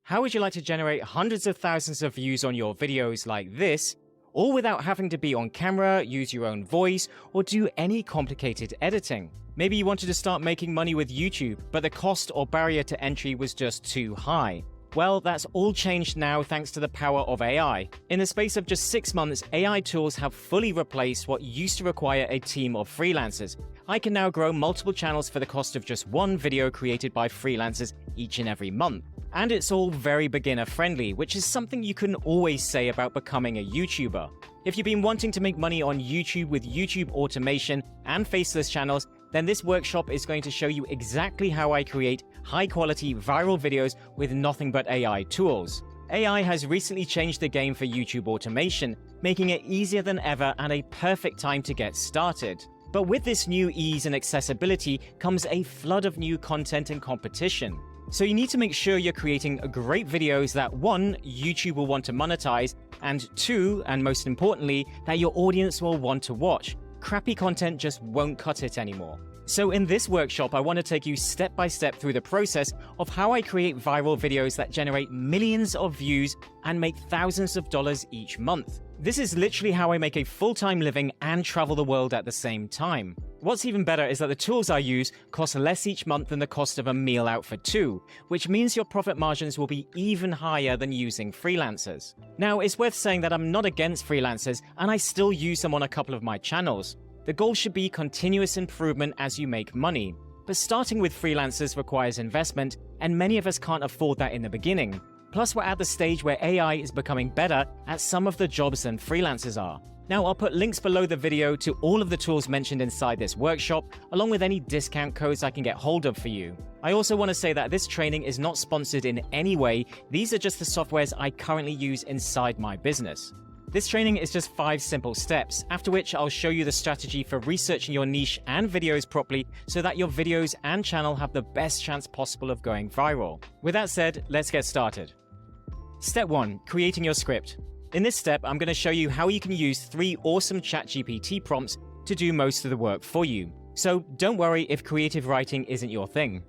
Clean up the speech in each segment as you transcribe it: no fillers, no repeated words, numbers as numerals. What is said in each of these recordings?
How would you like to generate hundreds of thousands of views on your videos like this, all without having to be on camera, use your own voice, or do any complicated editing? Maybe you wanted to start making money with YouTube, but the cost or barrier to entry was just too high. Well, that's all changed now thanks to the power of AI. In the space of just 6 months, AI tools have fully replaced what used to require a team of freelancers. I can now grow multiple channels for the cost of just one video created by freelancers each and every month. And it's all very beginner-friendly, which is something you can always say about becoming a YouTuber. If you've been wanting to make money on YouTube with YouTube automation and faceless channels, then this workshop is going to show you exactly how I create high-quality viral videos with nothing but AI tools. AI has recently changed the game for YouTube automation, making it easier than ever and a perfect time to get started. But with this new ease and accessibility comes a flood of new content and competition. So you need to make sure you're creating great videos that 1, YouTube will want to monetize, and 2, and most importantly, that your audience will want to watch. Crappy content just won't cut it anymore. So in this workshop, I want to take you step by step through the process of how I create viral videos that generate millions of views and make thousands of dollars each month. This is literally how I make a full-time living and travel the world at the same time. What's even better is that the tools I use cost less each month than the cost of a meal out for 2, which means your profit margins will be even higher than using freelancers. Now, it's worth saying that I'm not against freelancers, and I still use them on a couple of my channels. The goal should be continuous improvement as you make money. But starting with freelancers requires investment, and many of us can't afford that in the beginning. Plus, we're at the stage where AI is becoming better at some of the jobs than freelancers are. Now, I'll put links below the video to all of the tools mentioned inside this workshop, along with any discount codes I can get hold of for you. I also want to say that this training is not sponsored in any way. These are just the softwares I currently use inside my business. This training is just 5 simple steps, after which I'll show you the strategy for researching your niche and videos properly so that your videos and channel have the best chance possible of going viral. With that said, let's get started. Step 1. Creating your script. In this step, I'm going to show you how you can use 3 awesome ChatGPT prompts to do most of the work for you. So don't worry if creative writing isn't your thing.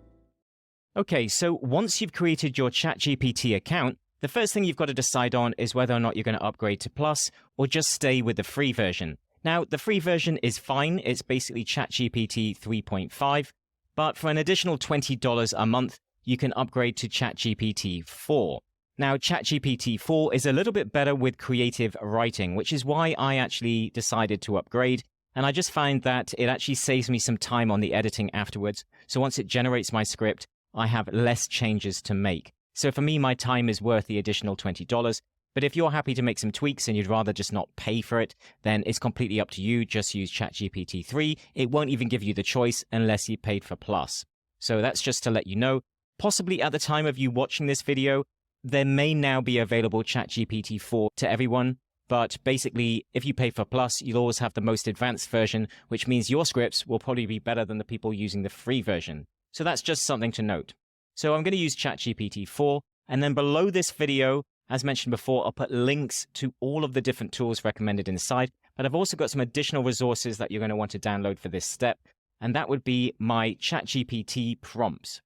Okay, so once you've created your ChatGPT account, the first thing you've got to decide on is whether or not you're going to upgrade to Plus or just stay with the free version. Now, the free version is fine. It's basically ChatGPT 3.5, but for an additional $20 a month, you can upgrade to ChatGPT 4. Now, ChatGPT 4 is a little bit better with creative writing, which is why I actually decided to upgrade. And I just find that it actually saves me some time on the editing afterwards. So once it generates my script, I have less changes to make. So for me, my time is worth the additional $20. But if you're happy to make some tweaks and you'd rather just not pay for it, then it's completely up to you. Just use ChatGPT 3. It won't even give you the choice unless you paid for Plus. So that's just to let you know. Possibly at the time of you watching this video, there may now be available ChatGPT 4 to everyone, but basically, if you pay for Plus, you'll always have the most advanced version, which means your scripts will probably be better than the people using the free version. So that's just something to note. So I'm going to use ChatGPT 4, and then below this video, as mentioned before, I'll put links to all of the different tools recommended inside, but I've also got some additional resources that you're going to want to download for this step, and that would be my ChatGPT prompts.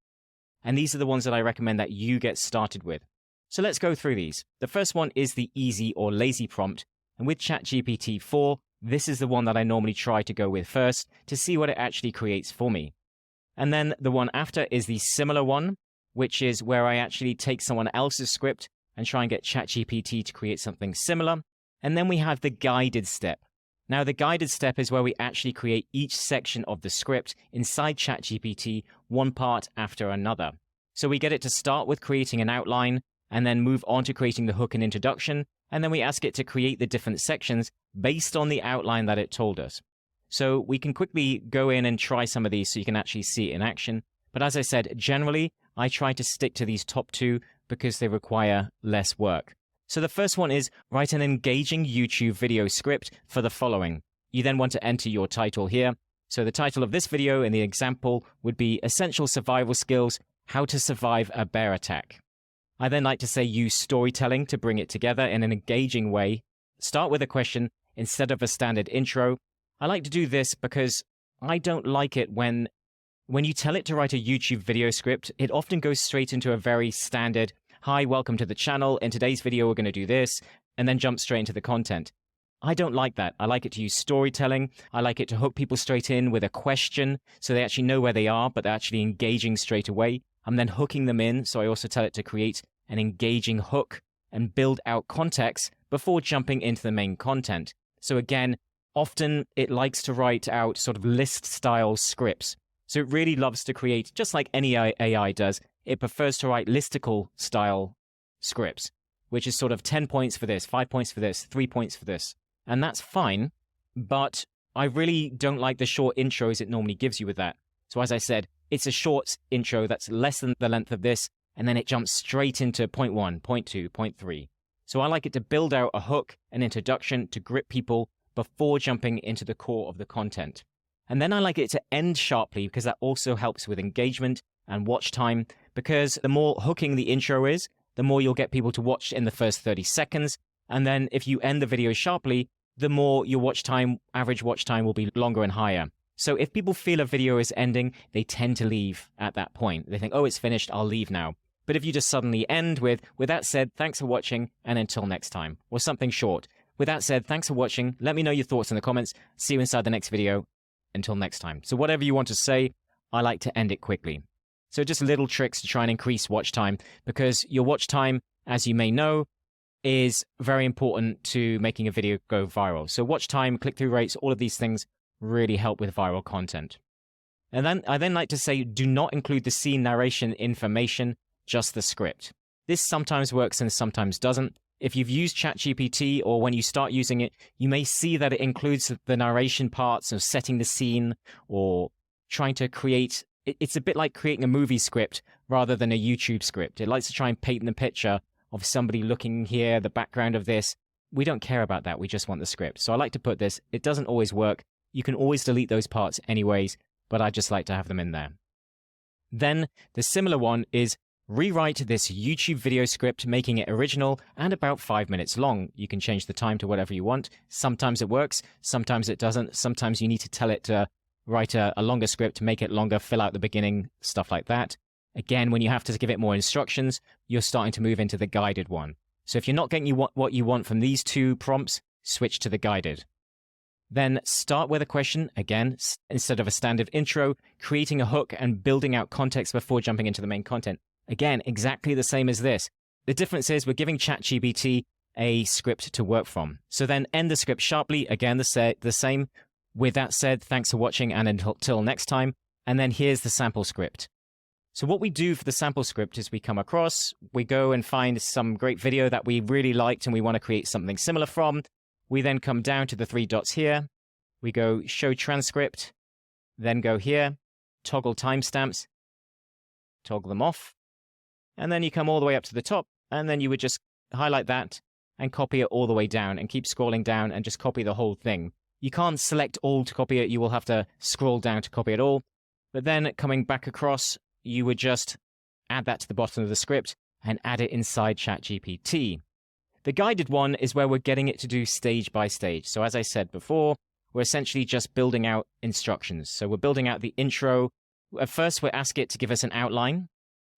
And these are the ones that I recommend that you get started with. So let's go through these. The first one is the easy or lazy prompt. And with ChatGPT 4, this is the one that I normally try to go with first to see what it actually creates for me. And then the one after is the similar one, which is where I actually take someone else's script and try and get ChatGPT to create something similar. And then we have the guided step. Now, the guided step is where we actually create each section of the script inside ChatGPT, one part after another. So we get it to start with creating an outline, and then move on to creating the hook and introduction, and then we ask it to create the different sections based on the outline that it told us. So we can quickly go in and try some of these so you can actually see it in action. But as I said, generally, I try to stick to these top 2 because they require less work. So the first one is write an engaging YouTube video script for the following. You then want to enter your title here. So the title of this video in the example would be Essential Survival Skills, How to Survive a Bear Attack. I then like to say use storytelling to bring it together in an engaging way. Start with a question instead of a standard intro. I like to do this because I don't like it when you tell it to write a YouTube video script, it often goes straight into a very standard hi, welcome to the channel. In today's video, we're going to do this, and then jump straight into the content. I don't like that. I like it to use storytelling. I like it to hook people straight in with a question so they actually know where they are, but they're actually engaging straight away. I'm then hooking them in, so I also tell it to create an engaging hook and build out context before jumping into the main content. So again, often it likes to write out sort of list-style scripts. So it really loves to create, just like any AI does, it prefers to write listicle-style scripts, which is sort of 10 points for this, 5 points for this, 3 points for this. And that's fine, but I really don't like the short intros it normally gives you with that. So as I said, it's a short intro that's less than the length of this, and then it jumps straight into point 1, point 2, point 3. So I like it to build out a hook, an introduction to grip people before jumping into the core of the content. And then I like it to end sharply because that also helps with engagement and watch time, because the more hooking the intro is, the more you'll get people to watch in the first 30 seconds. And then if you end the video sharply, the more your watch time, average watch time will be longer and higher. So if people feel a video is ending, they tend to leave at that point. They think, oh, it's finished, I'll leave now. But if you just suddenly end with that said, thanks for watching, and until next time, or something short. With that said, thanks for watching. Let me know your thoughts in the comments. See you inside the next video. Until next time. So whatever you want to say, I like to end it quickly. So just little tricks to try and increase watch time, because your watch time, as you may know, is very important to making a video go viral. So watch time, click-through rates, all of these things really help with viral content. And then I like to say, do not include the scene narration information, just the script. This sometimes works and sometimes doesn't. If you've used ChatGPT, or when you start using it, you may see that it includes the narration parts of setting the scene or trying to create. It's a bit like creating a movie script rather than a YouTube script. It likes to try and paint the picture of somebody looking here, the background of this. We don't care about that. We just want the script. So I like to put this. It doesn't always work. You can always delete those parts anyways, but I just like to have them in there. Then the similar one is rewrite this YouTube video script, making it original and about 5 minutes long. You can change the time to whatever you want. Sometimes it works, sometimes it doesn't. Sometimes you need to tell it to write a longer script, make it longer, fill out the beginning, stuff like that. Again, when you have to give it more instructions, you're starting to move into the guided one. So if you're not getting what you want from these two prompts, switch to the guided. Then start with a question, again, instead of a standard intro, creating a hook and building out context before jumping into the main content. Again, exactly the same as this. The difference is we're giving ChatGPT a script to work from. So then end the script sharply, again, the same. With that said, thanks for watching, and until next time. And then here's the sample script. So what we do for the sample script is we come across, we go and find some great video that we really liked and we want to create something similar from. We then come down to the 3 dots here. We go show transcript, then go here, toggle timestamps, toggle them off. And then you come all the way up to the top, and then you would just highlight that and copy it all the way down and keep scrolling down and just copy the whole thing. You can't select all to copy it. You will have to scroll down to copy it all. But then coming back across, you would just add that to the bottom of the script and add it inside ChatGPT. The guided one is where we're getting it to do stage by stage. So as I said before, we're essentially just building out instructions. So we're building out the intro. At first, we ask it to give us an outline.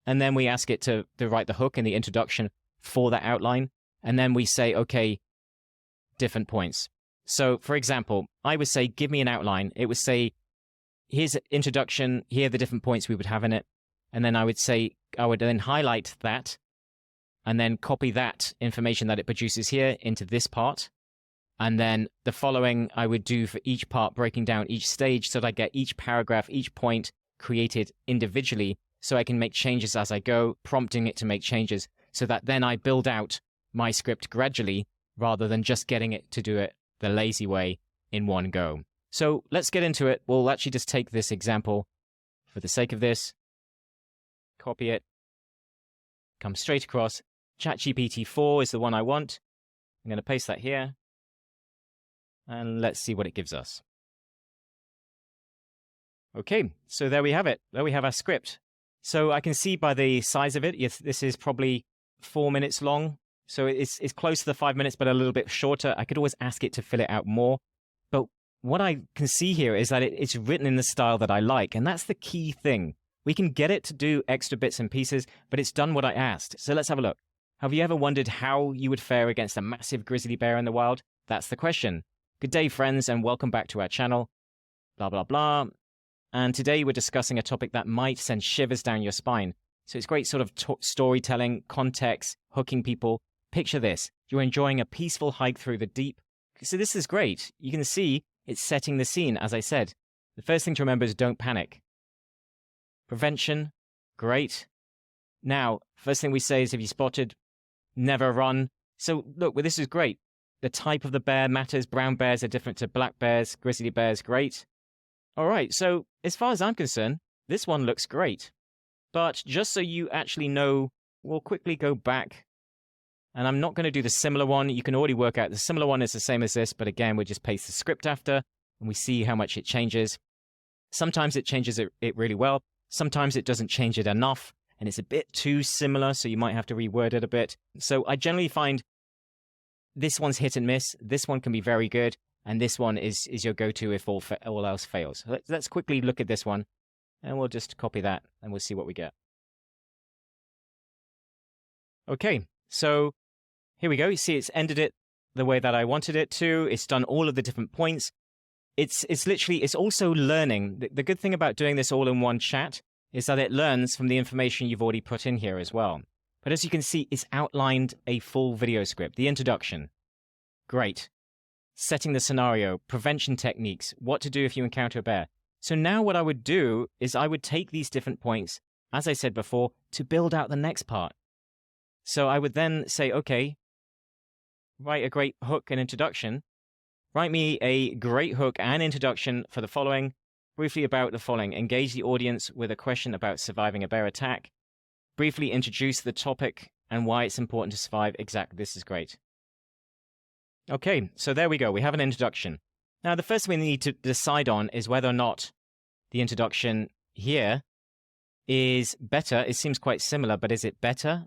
And then we ask it to write the hook and the introduction for that outline. And then we say, okay, different points. So, for example, I would say, give me an outline. It would say, here's an introduction. Here are the different points we would have in it. And then I would then highlight that and then copy that information that it produces here into this part. And then the following I would do for each part, breaking down each stage so that I get each paragraph, each point created individually, so I can make changes as I go, prompting it to make changes, so that then I build out my script gradually rather than just getting it to do it the lazy way in one go. So let's get into it. We'll actually just take this example for the sake of this, copy it, come straight across. ChatGPT 4 is the one I want. I'm going to paste that here, and let's see what it gives us. Okay, so there we have it. There we have our script. So I can see by the size of it, yes, this is probably 4 minutes long. So it's close to the 5 minutes, but a little bit shorter. I could always ask it to fill it out more. But what I can see here is that it's written in the style that I like. And that's the key thing. We can get it to do extra bits and pieces, but it's done what I asked. So let's have a look. Have you ever wondered how you would fare against a massive grizzly bear in the wild? That's the question. Good day, friends, and welcome back to our channel. Blah, blah, blah. And today we're discussing a topic that might send shivers down your spine. So it's great sort of storytelling, context, hooking people. Picture this. You're enjoying a peaceful hike through the deep. So this is great. You can see it's setting the scene, as I said. The first thing to remember is don't panic. Prevention, great. Now, first thing we say is, have you spotted? Never run. So look, well, this is great. The type of the bear matters. Brown bears are different to black bears, grizzly bears, great. All right, so as far as I'm concerned, this one looks great. But just so you actually know, we'll quickly go back. And I'm not going to do the similar one. You can already work out the similar one is the same as this, but again, we just paste the script after, and we see how much it changes. Sometimes it changes it really well. Sometimes it doesn't change it enough, and it's a bit too similar, so you might have to reword it a bit. So I generally find this one's hit and miss. This one can be very good, and this one is your go-to if all else fails. Let's quickly look at this one, and we'll just copy that, and we'll see what we get. Okay, so here we go. You see it's ended it the way that I wanted it to. It's done all of the different points. It's also learning. The good thing about doing this all in one chat is that it learns from the information you've already put in here as well. But as you can see, it's outlined a full video script. The introduction, great. Setting the scenario, prevention techniques, what to do if you encounter a bear. So now what I would do is I would take these different points, as I said before, to build out the next part. So I would then say, okay, write a great hook and introduction. Write me a great hook and introduction for the following. Briefly about the following. Engage the audience with a question about surviving a bear attack. Briefly introduce the topic and why it's important to survive. Exactly, this is great. Okay, so there we go. We have an introduction. Now, the first thing we need to decide on is whether or not the introduction here is better. It seems quite similar, but is it better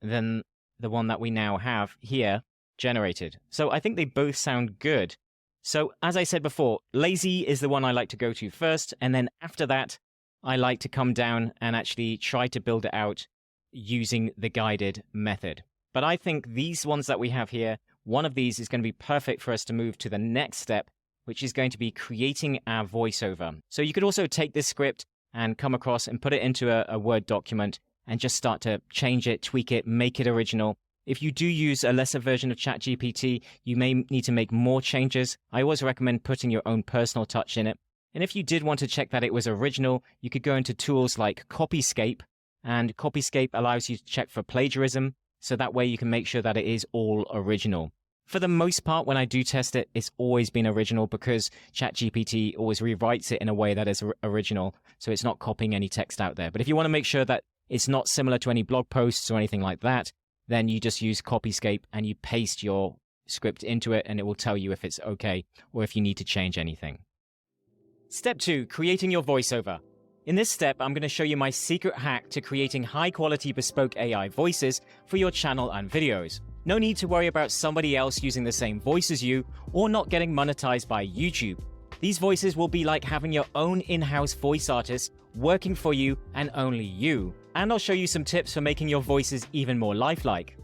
than the one that we now have here generated? So I think they both sound good. So as I said before, lazy is the one I like to go to first, and then after that, I like to come down and actually try to build it out using the guided method. But I think these ones that we have here, one of these is going to be perfect for us to move to the next step, which is going to be creating our voiceover. So you could also take this script and come across and put it into a Word document and just start to change it, tweak it, make it original. If you do use a lesser version of ChatGPT, you may need to make more changes. I always recommend putting your own personal touch in it. And if you did want to check that it was original, you could go into tools like Copyscape, and Copyscape allows you to check for plagiarism, so that way you can make sure that it is all original. For the most part, when I do test it, it's always been original because ChatGPT always rewrites it in a way that is original, so it's not copying any text out there. But if you want to make sure that it's not similar to any blog posts or anything like that, then you just use Copyscape and you paste your script into it, and it will tell you if it's okay or if you need to change anything. Step 2, creating your voiceover. In this step, I'm going to show you my secret hack to creating high-quality bespoke AI voices for your channel and videos. No need to worry about somebody else using the same voice as you or not getting monetized by YouTube. These voices will be like having your own in-house voice artist working for you and only you. And I'll show you some tips for making your voices even more lifelike.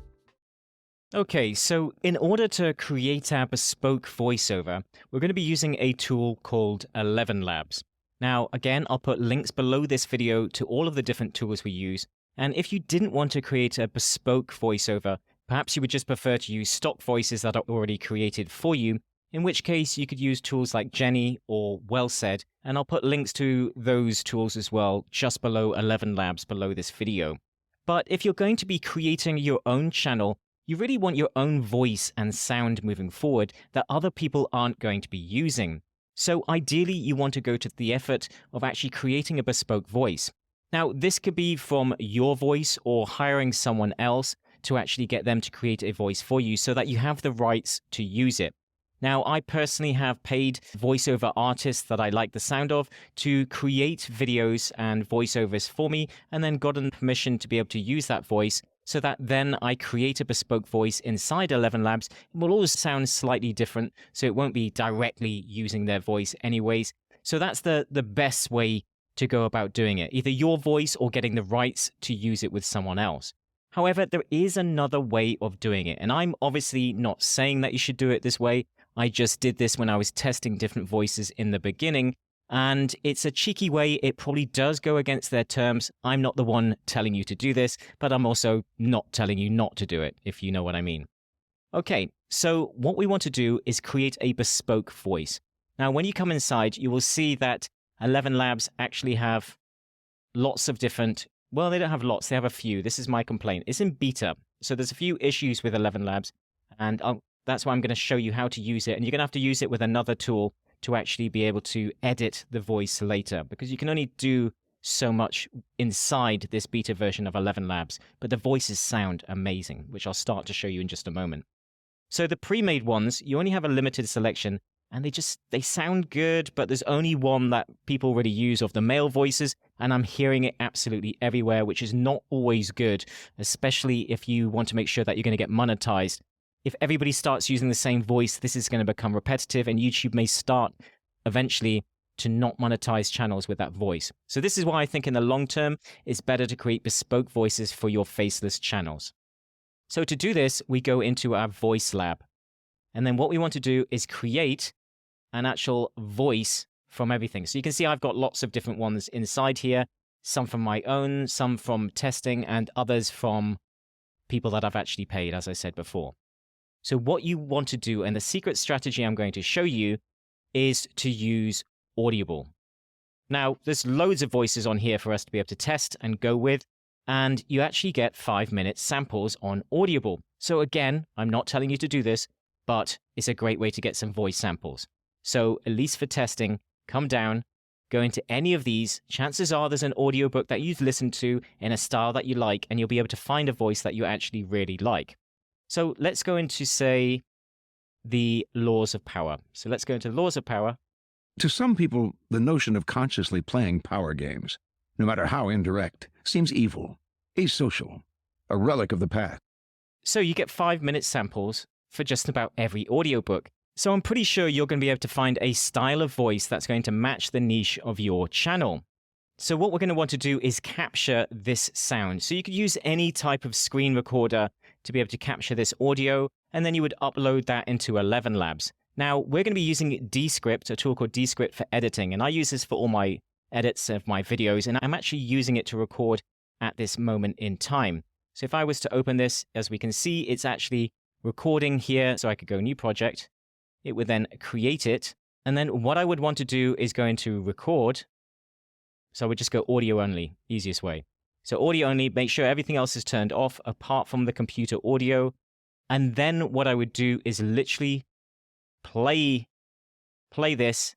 Okay, so in order to create our bespoke voiceover, we're going to be using a tool called 11 Labs. Now, again, I'll put links below this video to all of the different tools we use. And if you didn't want to create a bespoke voiceover, perhaps you would just prefer to use stock voices that are already created for you, in which case you could use tools like Jenny or Well Said, and I'll put links to those tools as well just below 11 Labs below this video. But if you're going to be creating your own channel, you really want your own voice and sound moving forward that other people aren't going to be using. So ideally, you want to go to the effort of actually creating a bespoke voice. Now, this could be from your voice or hiring someone else to actually get them to create a voice for you so that you have the rights to use it. Now, I personally have paid voiceover artists that I like the sound of to create videos and voiceovers for me, and then gotten permission to be able to use that voice so that then I create a bespoke voice inside 11 Labs. It will always sound slightly different, so it won't be directly using their voice anyways. So that's the best way to go about doing it, either your voice or getting the rights to use it with someone else. However, there is another way of doing it, and I'm obviously not saying that you should do it this way. I just did this when I was testing different voices in the beginning, and it's a cheeky way. It probably does go against their terms. I'm not the one telling you to do this, but I'm also not telling you not to do it, if you know what I mean. Okay, so what we want to do is create a bespoke voice. Now, when you come inside, you will see that 11 Labs actually have lots of different, well, they don't have lots, they have a few. This is my complaint. It's in beta, so there's a few issues with 11 Labs, and that's why I'm going to show you how to use it. And you're going to have to use it with another tool to actually be able to edit the voice later, because you can only do so much inside this beta version of 11 Labs, but the voices sound amazing, which I'll start to show you in just a moment. So the pre-made ones, you only have a limited selection, and they sound good, but there's only one that people already use of the male voices, and I'm hearing it absolutely everywhere, which is not always good, especially if you want to make sure that you're going to get monetized. If everybody starts using the same voice, this is going to become repetitive, and YouTube may start eventually to not monetize channels with that voice. So this is why I think in the long term, it's better to create bespoke voices for your faceless channels. So to do this, we go into our voice lab. And then what we want to do is create an actual voice from everything. So you can see I've got lots of different ones inside here, some from my own, some from testing, and others from people that I've actually paid, as I said before. So what you want to do, and the secret strategy I'm going to show you, is to use Audible. Now, there's loads of voices on here for us to be able to test and go with, and you actually get 5-minute samples on Audible. So again, I'm not telling you to do this, but it's a great way to get some voice samples. So at least for testing, come down, go into any of these. Chances are there's an audiobook that you've listened to in a style that you like, and you'll be able to find a voice that you actually really like. So let's go into, say, the laws of power. So let's go into laws of power. To some people, the notion of consciously playing power games, no matter how indirect, seems evil, asocial, a relic of the past. So you get 5-minute samples for just about every audiobook. So I'm pretty sure you're going to be able to find a style of voice that's going to match the niche of your channel. So what we're going to want to do is capture this sound. So you could use any type of screen recorder to be able to capture this audio, and then you would upload that into 11 Labs. Now, we're going to be using Descript, a tool called Descript for editing, and I use this for all my edits of my videos, and I'm actually using it to record at this moment in time. So if I was to open this, as we can see, it's actually recording here, so I could go new project. It would then create it, and then what I would want to do is go into record. So I would just go audio only, easiest way. So audio only, make sure everything else is turned off apart from the computer audio. And then what I would do is literally play this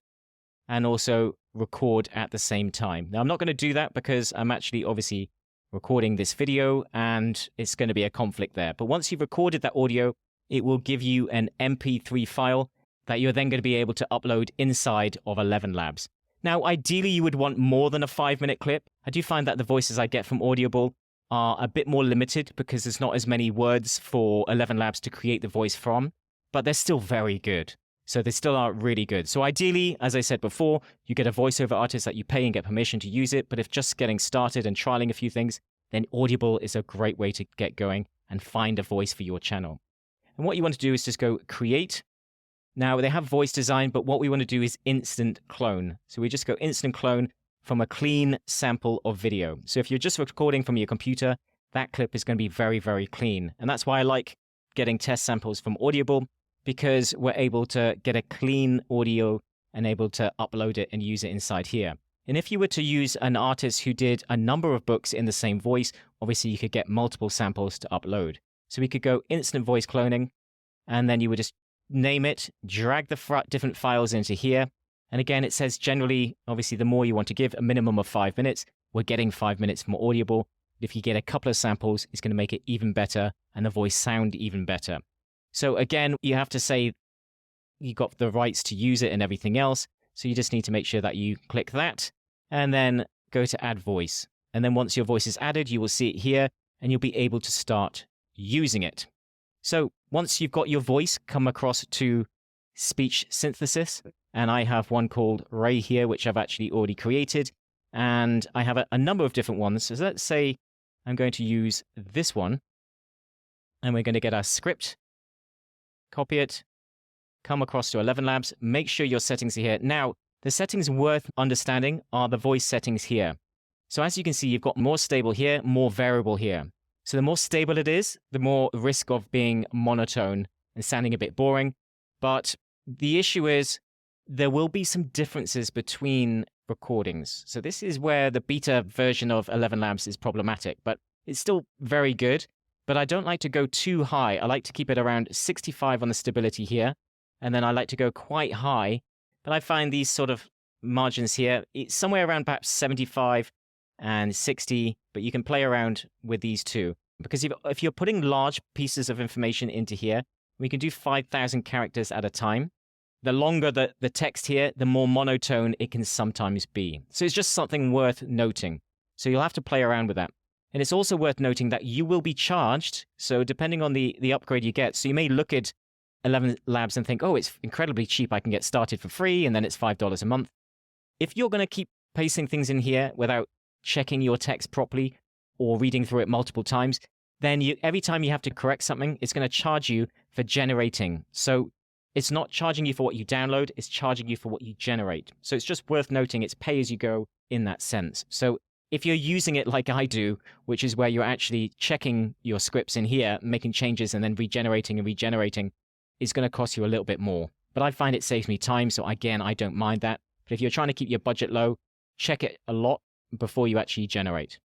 and also record at the same time. Now I'm not going to do that because I'm actually obviously recording this video and it's going to be a conflict there. But once you've recorded that audio, it will give you an MP3 file that you're then going to be able to upload inside of 11 Labs. Now, ideally, you would want more than a 5-minute clip. I do find that the voices I get from Audible are a bit more limited because there's not as many words for 11 Labs to create the voice from, but they're still very good. So they still are really good. So ideally, as I said before, you get a voiceover artist that you pay and get permission to use it. But if just getting started and trialing a few things, then Audible is a great way to get going and find a voice for your channel. And what you want to do is just go create. Now, they have voice design, but what we want to do is instant clone. So we just go instant clone from a clean sample of video. So if you're just recording from your computer, that clip is going to be very, very clean. And that's why I like getting test samples from Audible, because we're able to get a clean audio and able to upload it and use it inside here. And if you were to use an artist who did a number of books in the same voice, obviously you could get multiple samples to upload. So we could go instant voice cloning, and then you would just name it, drag the different files into here. And again, it says generally, obviously, the more you want to give, a minimum of 5 minutes. We're getting 5 minutes from Audible. If you get a couple of samples, it's going to make it even better and the voice sound even better. So again, you have to say you got the rights to use it and everything else. So you just need to make sure that you click that and then go to add voice. And then once your voice is added, you will see it here and you'll be able to start using it. So once you've got your voice, come across to speech synthesis. And I have one called Ray here, which I've actually already created. and I have a number of different ones. So let's say I'm going to use this one, and we're going to get our script, copy it, come across to 11 Labs, make sure your settings are here. Now, the settings worth understanding are the voice settings here. So as you can see, you've got more stable here, more variable here. So the more stable it is, the more risk of being monotone and sounding a bit boring. But the issue is there will be some differences between recordings. So this is where the beta version of 11 Labs is problematic, but it's still very good. But I don't like to go too high. I like to keep it around 65 on the stability here. And then I like to go quite high. But I find these sort of margins here, it's somewhere around perhaps 75 and 60, but you can play around with these two. Because if you're putting large pieces of information into here, we can do 5,000 characters at a time. The longer the text here, the more monotone it can sometimes be. So it's just something worth noting. So you'll have to play around with that. And it's also worth noting that you will be charged. So depending on the upgrade you get, so you may look at 11 Labs and think, oh, it's incredibly cheap. I can get started for free, and then it's $5 a month. If you're going to keep pasting things in here without checking your text properly or reading through it multiple times, then every time you have to correct something, it's going to charge you for generating. So it's not charging you for what you download, it's charging you for what you generate. So it's just worth noting it's pay as you go in that sense. So if you're using it like I do, which is where you're actually checking your scripts in here, making changes and then regenerating, is going to cost you a little bit more. But I find it saves me time, so again, I don't mind that. But if you're trying to keep your budget low, check it a lot before you actually generate.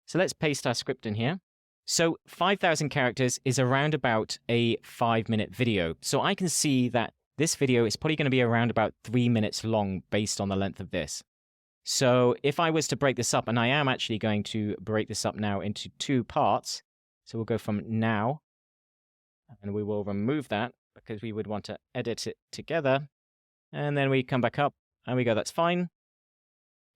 So let's paste our script in here. So 5,000 characters is around about a 5-minute video. So I can see that this video is probably going to be around about 3 minutes long based on the length of this. So if I was to break this up, and I am actually going to break this up now into 2 parts. So we'll go from now, and we will remove that because we would want to edit it together. And then we come back up and we go, that's fine.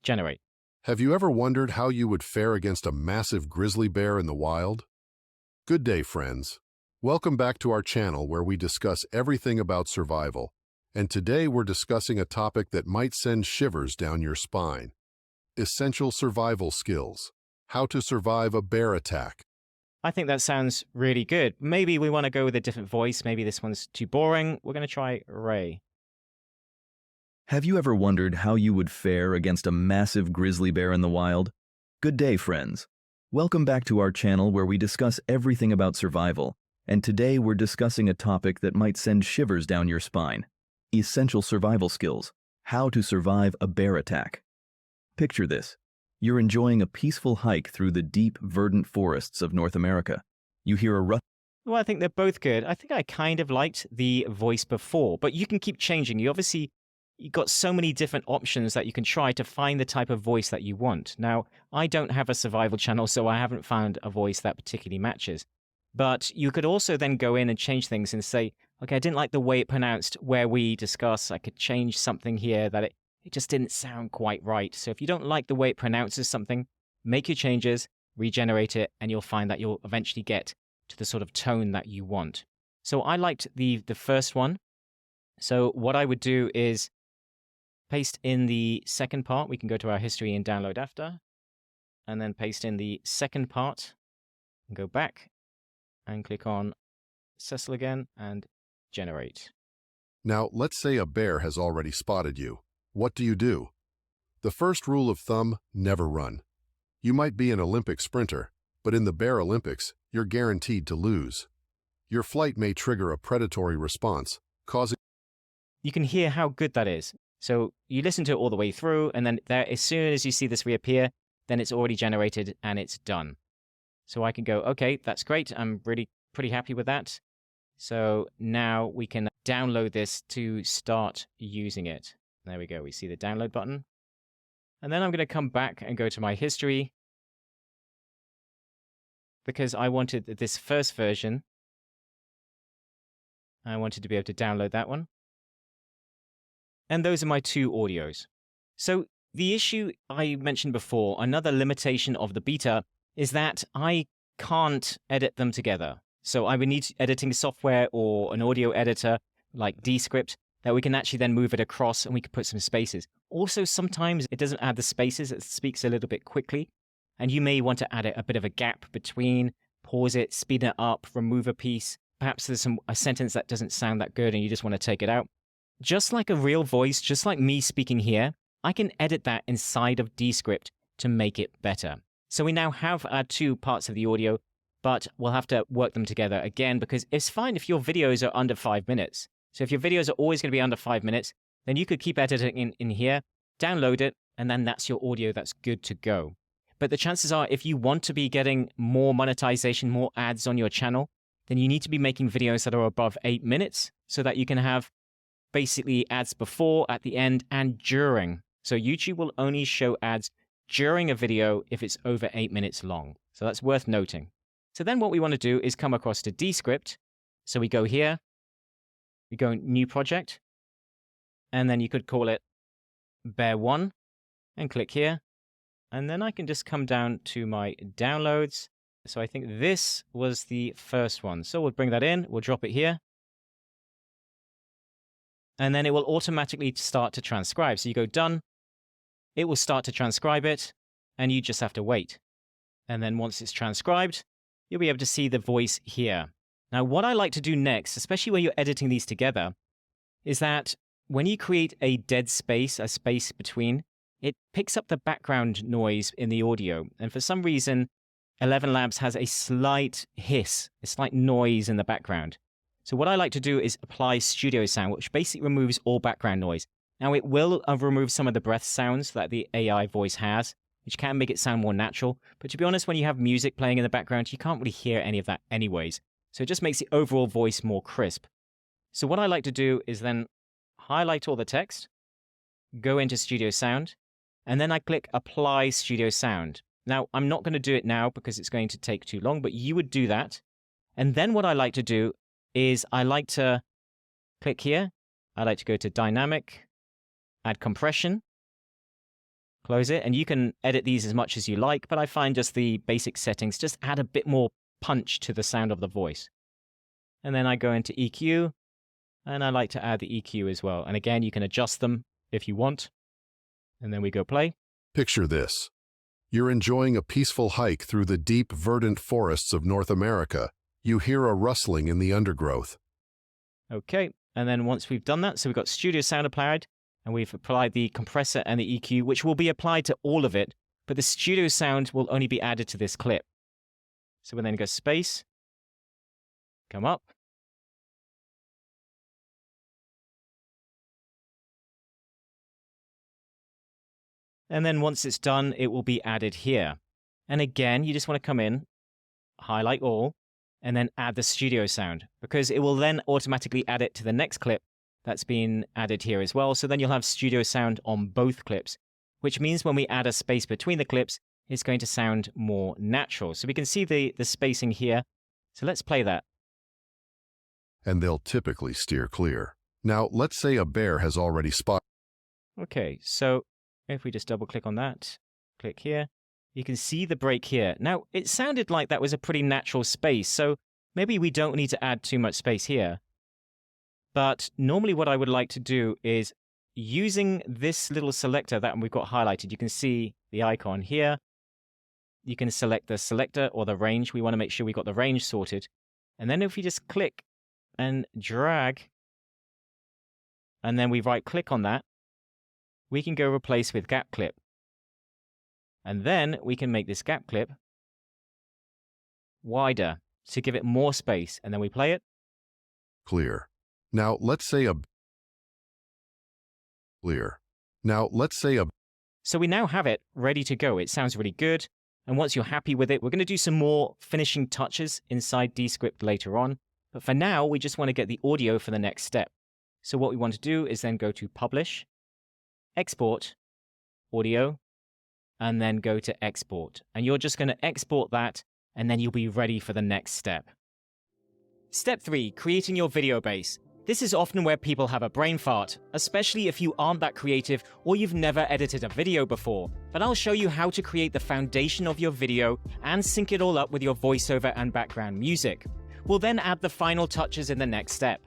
Generate. Have you ever wondered how you would fare against a massive grizzly bear in the wild? Good day, friends. Welcome back to our channel where we discuss everything about survival. And today we're discussing a topic that might send shivers down your spine. Essential survival skills. How to survive a bear attack. I think that sounds really good. Maybe we want to go with a different voice. Maybe this one's too boring. We're going to try Ray. Have you ever wondered how you would fare against a massive grizzly bear in the wild? Good day, friends. Welcome back to our channel where we discuss everything about survival. And today we're discussing a topic that might send shivers down your spine. Essential survival skills. How to survive a bear attack. Picture this. You're enjoying a peaceful hike through the deep, verdant forests of North America. You hear a rustle. Well, I think they're both good. I think I kind of liked the voice before, but you can keep changing. You've got so many different options that you can try to find the type of voice that you want. Now, I don't have a survival channel, so I haven't found a voice that particularly matches. But you could also then go in and change things and say, okay, I didn't like the way it pronounced where we discuss. I could change something here that it just didn't sound quite right. So if you don't like the way it pronounces something, make your changes, regenerate it, and you'll find that you'll eventually get to the sort of tone that you want. So I liked the first one. So what I would do is paste in the second part. We can go to our history and download after, and then paste in the second part, and go back, and click on Cecil again, and generate. Now, let's say a bear has already spotted you. What do you do? The first rule of thumb, never run. You might be an Olympic sprinter, but in the Bear Olympics, you're guaranteed to lose. Your flight may trigger a predatory response, causing... You can hear how good that is. So you listen to it all the way through, and then there, as soon as you see this reappear, then it's already generated and it's done. So I can go, okay, that's great. I'm really pretty happy with that. So now we can download this to start using it. There we go. We see the download button. And then I'm going to come back and go to my history because I wanted this first version. I wanted to be able to download that one. And those are my 2 audios. So the issue I mentioned before, another limitation of the beta, is that I can't edit them together. So I would need editing software or an audio editor like Descript, that we can actually then move it across and we can put some spaces. Also, sometimes it doesn't add the spaces, it speaks a little bit quickly, and you may want to add a bit of a gap between, pause it, speed it up, remove a piece. Perhaps there's a sentence that doesn't sound that good and you just want to take it out. Just like a real voice, just like me speaking here, I can edit that inside of Descript to make it better. So we now have our two parts of the audio, but we'll have to work them together again because it's fine if your videos are under 5 minutes. So if your videos are always going to be under 5 minutes, then you could keep editing in here, download it, and then that's your audio that's good to go. But the chances are if you want to be getting more monetization, more ads on your channel, then you need to be making videos that are above 8 minutes so that you can have basically ads before, at the end, and during. So YouTube will only show ads during a video if it's over 8 minutes long. So that's worth noting. So then what we want to do is come across to Descript. So we go here, we go New Project, and then you could call it Bear 1, and click here. And then I can just come down to my downloads. So I think this was the first one. So we'll bring that in, we'll drop it here. And then it will automatically start to transcribe. So you go Done, it will start to transcribe it, and you just have to wait. And then once it's transcribed, you'll be able to see the voice here. Now, what I like to do next, especially when you're editing these together, is that when you create a dead space, a space between, it picks up the background noise in the audio. And for some reason, 11 Labs has a slight hiss, a slight noise in the background. So what I like to do is apply studio sound, which basically removes all background noise. Now, it will remove some of the breath sounds that the AI voice has, which can make it sound more natural. But to be honest, when you have music playing in the background, you can't really hear any of that anyways. So it just makes the overall voice more crisp. So what I like to do is then highlight all the text, go into Studio Sound, and then I click Apply Studio Sound. Now, I'm not going to do it now because it's going to take too long, but you would do that. And then what I like to do is I like to click here. I like to go to Dynamic, add compression, close it, and you can edit these as much as you like, but I find just the basic settings just add a bit more punch to the sound of the voice. And then I go into EQ, and I like to add the EQ as well. And again, you can adjust them if you want. And then we go play. Picture this. You're enjoying a peaceful hike through the deep, verdant forests of North America. You hear a rustling in the undergrowth. Okay, and then once we've done that, so we've got Studio Sound applied, and we've applied the compressor and the EQ, which will be applied to all of it, but the Studio Sound will only be added to this clip. So we'll then go space, come up, and then once it's done, it will be added here. And again, you just want to come in, highlight all, and then add the Studio Sound, because it will then automatically add it to the next clip that's been added here as well. So then you'll have Studio Sound on both clips, which means when we add a space between the clips, it's going to sound more natural. So we can see the spacing here. So let's play that. And they'll typically steer clear. Now, let's say a bear has already spotted. Okay, so if we just double click on that, click here, you can see the break here. Now, it sounded like that was a pretty natural space, so maybe we don't need to add too much space here. But normally what I would like to do is using this little selector that we've got highlighted, you can see the icon here. You can select the selector or the range. We want to make sure we got the range sorted. And then if we just click and drag, and then we right click on that, we can go replace with gap clip. And then we can make this gap clip wider to give it more space. And then we play it. Clear. Now, let's say a clear. Now, let's say a So we now have it ready to go. It sounds really good. And once you're happy with it, we're going to do some more finishing touches inside Descript later on. But for now, we just want to get the audio for the next step. So what we want to do is then go to Publish, Export, Audio, and then go to Export. And you're just going to export that, and then you'll be ready for the next step. Step 3, creating your video base. This is often where people have a brain fart, especially if you aren't that creative or you've never edited a video before. But I'll show you how to create the foundation of your video and sync it all up with your voiceover and background music. We'll then add the final touches in the next step.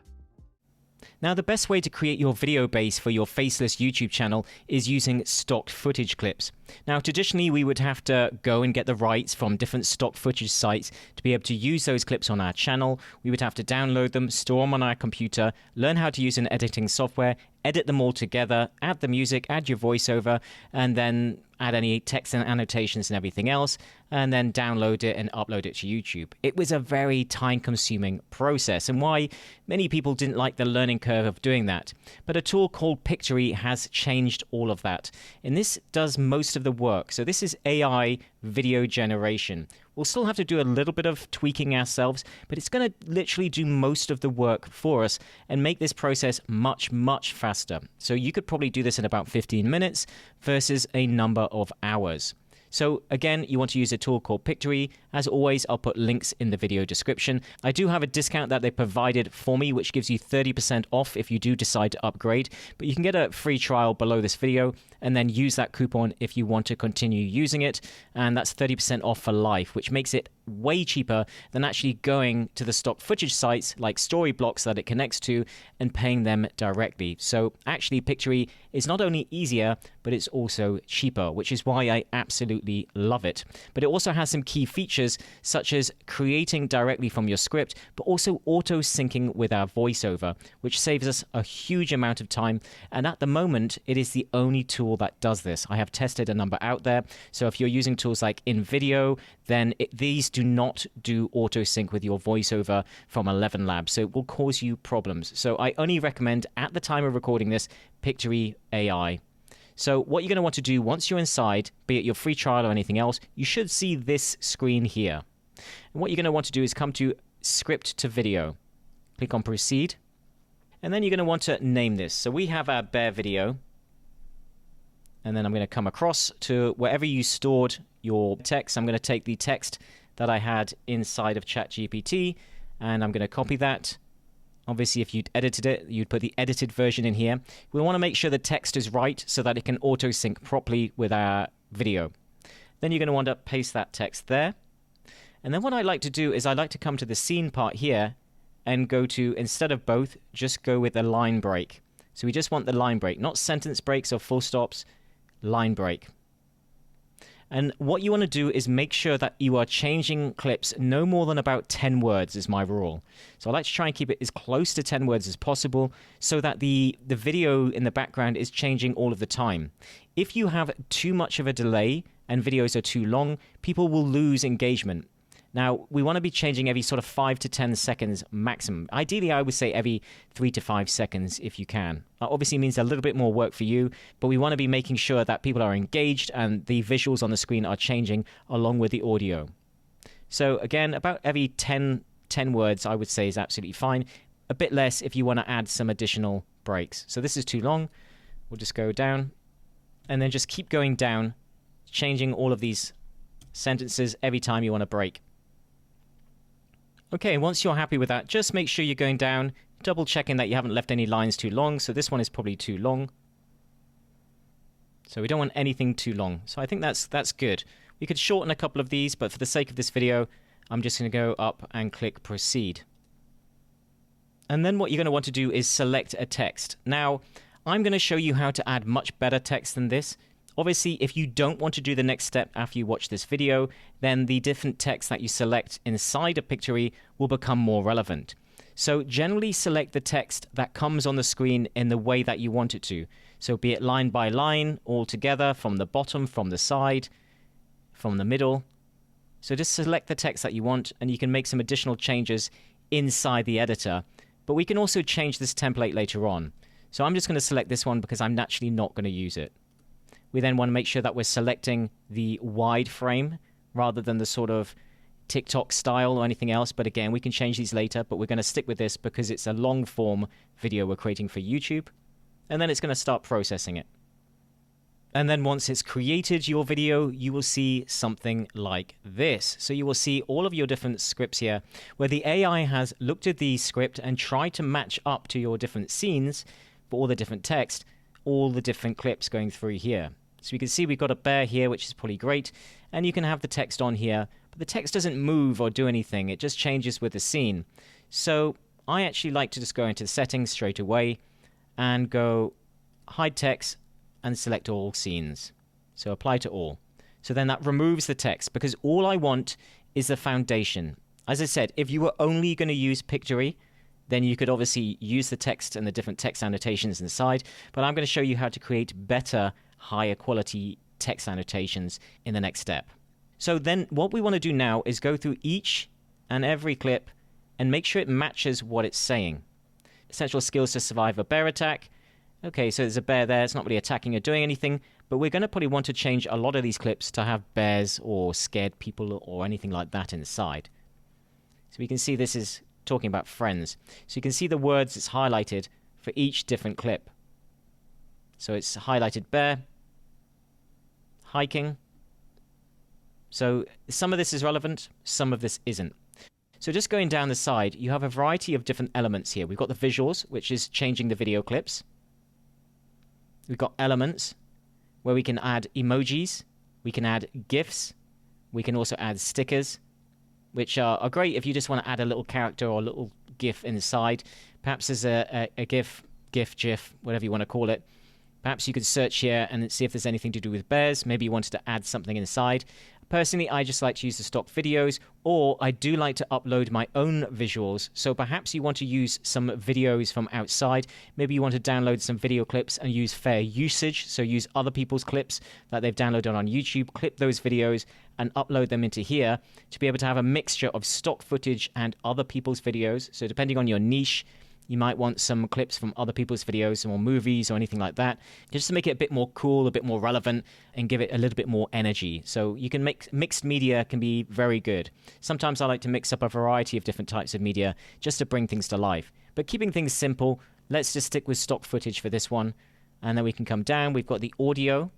Now, the best way to create your video base for your faceless YouTube channel is using stock footage clips. Now, traditionally, we would have to go and get the rights from different stock footage sites to be able to use those clips on our channel. We would have to download them, store them on our computer, learn how to use an editing software, edit them all together, add the music, add your voiceover, and then add any text and annotations and everything else, and then download it and upload it to YouTube. It was a very time-consuming process, and why many people didn't like the learning curve of doing that. But a tool called Pictory has changed all of that, and this does most of the work. So this is AI video generation. We'll still have to do a little bit of tweaking ourselves, but it's going to literally do most of the work for us and make this process much, much faster. So you could probably do this in about 15 minutes versus a number of hours. So again, you want to use a tool called Pictory. As always, I'll put links in the video description. I do have a discount that they provided for me, which gives you 30% off if you do decide to upgrade. But you can get a free trial below this video and then use that coupon if you want to continue using it. And that's 30% off for life, which makes it way cheaper than actually going to the stock footage sites like Storyblocks that it connects to and paying them directly. So actually, Pictory is not only easier, but it's also cheaper, which is why I absolutely love it. But it also has some key features such as creating directly from your script, but also auto-syncing with our voiceover, which saves us a huge amount of time. And at the moment, it is the only tool that does this. I have tested a number out there. So if you're using tools like InVideo, then these do not do auto-sync with your voiceover from 11 Labs. So it will cause you problems. So I only recommend, at the time of recording this, Pictory AI. So what you're going to want to do once you're inside, be it your free trial or anything else, you should see this screen here. And what you're going to want to do is come to Script to Video. Click on Proceed. And then you're going to want to name this. So we have our bear video. And then I'm going to come across to wherever you stored your text. I'm going to take the text that I had inside of ChatGPT, and I'm going to copy that. Obviously, if you'd edited it, you'd put the edited version in here. We want to make sure the text is right so that it can auto-sync properly with our video. Then you're going to want to paste that text there. And then what I like to do is I like to come to the scene part here and go to, instead of both, just go with a line break. So we just want the line break, not sentence breaks or full stops, line break. And what you want to do is make sure that you are changing clips no more than about 10 words is my rule. So I like to try and keep it as close to 10 words as possible so that the video in the background is changing all of the time. If you have too much of a delay and videos are too long, people will lose engagement. Now, we want to be changing every sort of 5 to 10 seconds maximum. Ideally, I would say every 3 to 5 seconds if you can. That obviously means a little bit more work for you, but we want to be making sure that people are engaged and the visuals on the screen are changing along with the audio. So again, about every 10 words, I would say is absolutely fine. A bit less if you want to add some additional breaks. So this is too long. We'll just go down and then just keep going down, changing all of these sentences every time you want to break. Okay, once you're happy with that, just make sure you're going down, double checking that you haven't left any lines too long. So this one is probably too long. So we don't want anything too long. So I think that's good. We could shorten a couple of these, but for the sake of this video, I'm just going to go up and click Proceed. And then what you're going to want to do is select a text. Now, I'm going to show you how to add much better text than this. Obviously, if you don't want to do the next step after you watch this video, then the different text that you select inside of Pictory will become more relevant. So generally select the text that comes on the screen in the way that you want it to. So be it line by line, all together, from the bottom, from the side, from the middle. So just select the text that you want, and you can make some additional changes inside the editor. But we can also change this template later on. So I'm just going to select this one because I'm naturally not going to use it. We then want to make sure that we're selecting the wide frame rather than the sort of TikTok style or anything else. But again, we can change these later, but we're going to stick with this because it's a long form video we're creating for YouTube. And then it's going to start processing it. And then once it's created your video, you will see something like this. So you will see all of your different scripts here where the AI has looked at the script and tried to match up to your different scenes for all the different text, all the different clips going through here. So you can see we've got a bear here, which is probably great. And you can have the text on here, but the text doesn't move or do anything. It just changes with the scene. So I actually like to just go into the settings straight away and go hide text and select all scenes. So apply to all. So then that removes the text because all I want is the foundation. As I said, if you were only going to use Pictory, then you could obviously use the text and the different text annotations inside. But I'm going to show you how to create better, higher quality text annotations in the next step. So then what we want to do now is go through each and every clip and make sure it matches what it's saying. Essential skills to survive a bear attack. Okay, so there's a bear there. It's not really attacking or doing anything, but we're going to probably want to change a lot of these clips to have bears or scared people or anything like that inside. So we can see this is talking about friends. So you can see the words it's highlighted for each different clip. So it's highlighted bear, hiking. So some of this is relevant, some of this isn't. So just going down the side, you have a variety of different elements here. We've got the visuals, which is changing the video clips. We've got elements, where we can add emojis, we can add GIFs, we can also add stickers, which are great if you just want to add a little character or a little GIF inside. Perhaps there's a GIF, GIF, whatever you want to call it. Perhaps you could search here and see if there's anything to do with bears. Maybe you wanted to add something inside. Personally, I just like to use the stock videos, or I do like to upload my own visuals. So perhaps you want to use some videos from outside. Maybe you want to download some video clips and use fair usage. So use other people's clips that they've downloaded on YouTube, clip those videos and upload them into here to be able to have a mixture of stock footage and other people's videos. So depending on your niche, you might want some clips from other people's videos, some more movies or anything like that, just to make it a bit more cool, a bit more relevant, and give it a little bit more energy. So you can make mixed media can be very good. Sometimes I like to mix up a variety of different types of media just to bring things to life. But keeping things simple, let's just stick with stock footage for this one. And then we can come down. We've got the audio.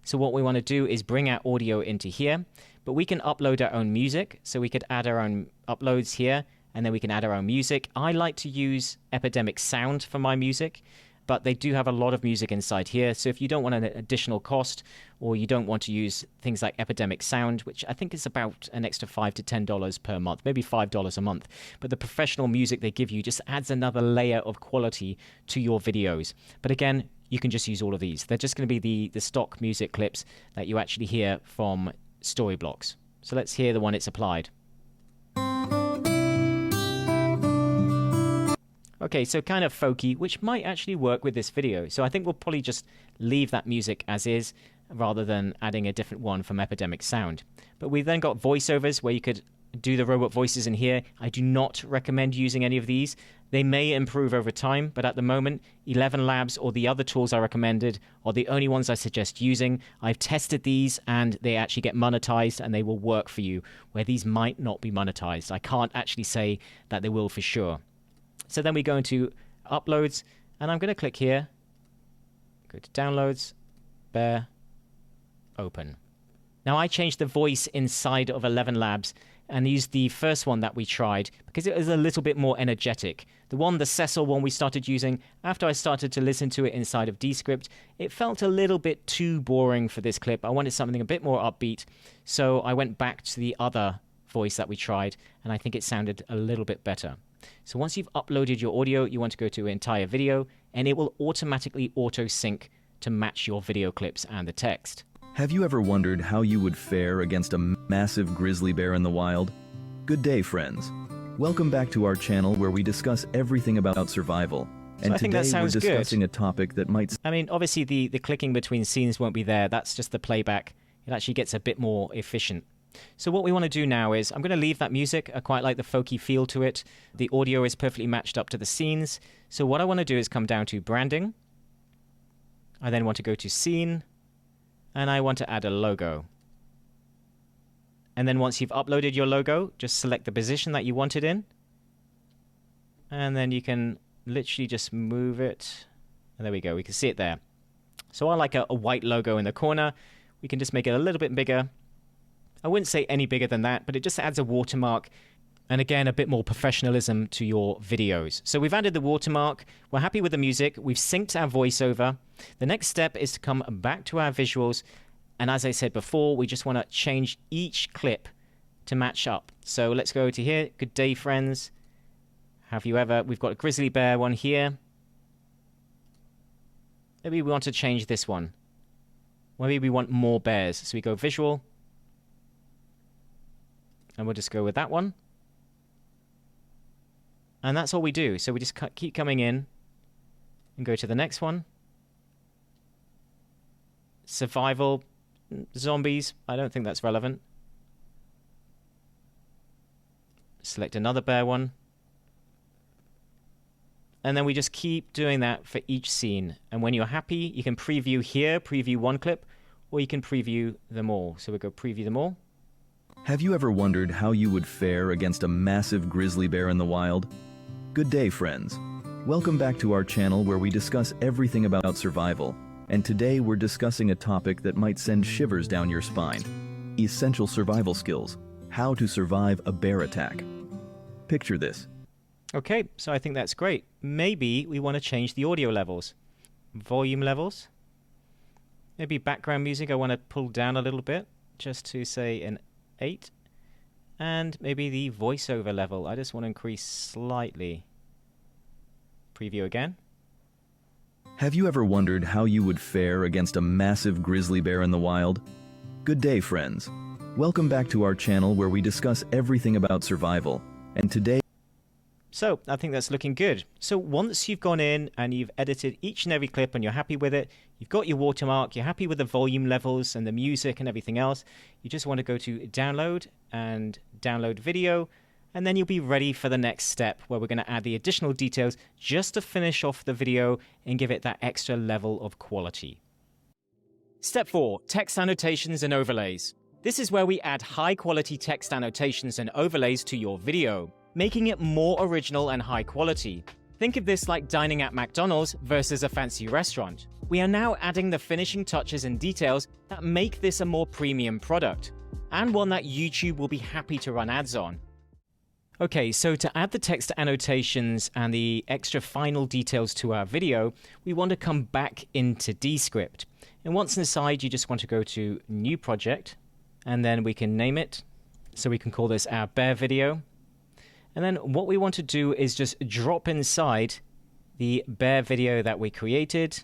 So what we want to do is bring our audio into here, but we can upload our own music. So we could add our own uploads here, and then we can add our own music. I like to use Epidemic Sound for my music, but they do have a lot of music inside here. So if you don't want an additional cost, or you don't want to use things like Epidemic Sound, which I think is about an extra $5 to $10 per month, maybe $5 a month. But the professional music they give you just adds another layer of quality to your videos. But again, you can just use all of these. They're just going to be the stock music clips that you actually hear from Storyblocks. So let's hear the one it's applied. Okay, so kind of folky, which might actually work with this video. So I think we'll probably just leave that music as is, rather than adding a different one from Epidemic Sound. But we've then got voiceovers where you could do the robot voices in here. I do not recommend using any of these. They may improve over time, but at the moment, 11 Labs or the other tools I recommended are the only ones I suggest using. I've tested these and they actually get monetized and they will work for you, where these might not be monetized. I can't actually say that they will for sure. So then we go into uploads, and I'm going to click here, go to downloads, bear, open. Now I changed the voice inside of 11 Labs and used the first one that we tried because it was a little bit more energetic. The Cecil one we started using, after I started to listen to it inside of Descript, it felt a little bit too boring for this clip. I wanted something a bit more upbeat, so I went back to the other voice that we tried, and I think it sounded a little bit better. So once you've uploaded your audio, you want to go to entire video, and it will automatically auto-sync to match your video clips and the text. Have you ever wondered how you would fare against a massive grizzly bear in the wild? Good day, friends. Welcome back to our channel where we discuss everything about survival. And I think today that sounds we're good. discussing a topic that might... I mean, obviously the clicking between scenes won't be there. That's just the playback. It actually gets a bit more efficient. So what we want to do now is, I'm going to leave that music. I quite like the folky feel to it. The audio is perfectly matched up to the scenes. So what I want to do is come down to branding. I then want to go to scene, and I want to add a logo. And then once you've uploaded your logo, just select the position that you want it in. And then you can literally just move it. And there we go, we can see it there. So I like a white logo in the corner. We can just make it a little bit bigger. I wouldn't say any bigger than that, but it just adds a watermark. And again, a bit more professionalism to your videos. So we've added the watermark. We're happy with the music. We've synced our voiceover. The next step is to come back to our visuals. And as I said before, we just want to change each clip to match up. So let's go to here. Good day, friends. we've got a grizzly bear one here. Maybe we want to change this one. Maybe we want more bears. So we go visual. And we'll just go with that one. And that's all we do. So we just keep coming in and go to the next one. Survival, zombies. I don't think that's relevant. Select another bear one. And then we just keep doing that for each scene. And when you're happy, you can preview here, preview one clip, or you can preview them all. So we'll go preview them all. Have you ever wondered how you would fare against a massive grizzly bear in the wild? Good day, friends. Welcome back to our channel where we discuss everything about survival. And today we're discussing a topic that might send shivers down your spine. Essential survival skills. How to survive a bear attack. Picture this. Okay, so I think that's great. Maybe we want to change the audio levels. Volume levels. Maybe background music I want to pull down a little bit, just to say an 8. And maybe the voiceover level, I just want to increase slightly. Preview again. Have you ever wondered how you would fare against a massive grizzly bear in the wild? Good day, friends. Welcome back to our channel where we discuss everything about survival. And today... So, I think that's looking good. So once you've gone in and you've edited each and every clip and you're happy with it, you've got your watermark, you're happy with the volume levels and the music and everything else, you just want to go to download and download video, and then you'll be ready for the next step where we're going to add the additional details just to finish off the video and give it that extra level of quality. Step 4, text annotations and overlays. This is where we add high quality text annotations and overlays to your video, making it more original and high quality. Think of this like dining at McDonald's versus a fancy restaurant. We are now adding the finishing touches and details that make this a more premium product, and one that YouTube will be happy to run ads on. Okay, so to add the text annotations and the extra final details to our video, we want to come back into Descript. And once inside, you just want to go to New Project, and then we can name it. So we can call this our bear video. And then what we want to do is just drop inside the bear video that we created.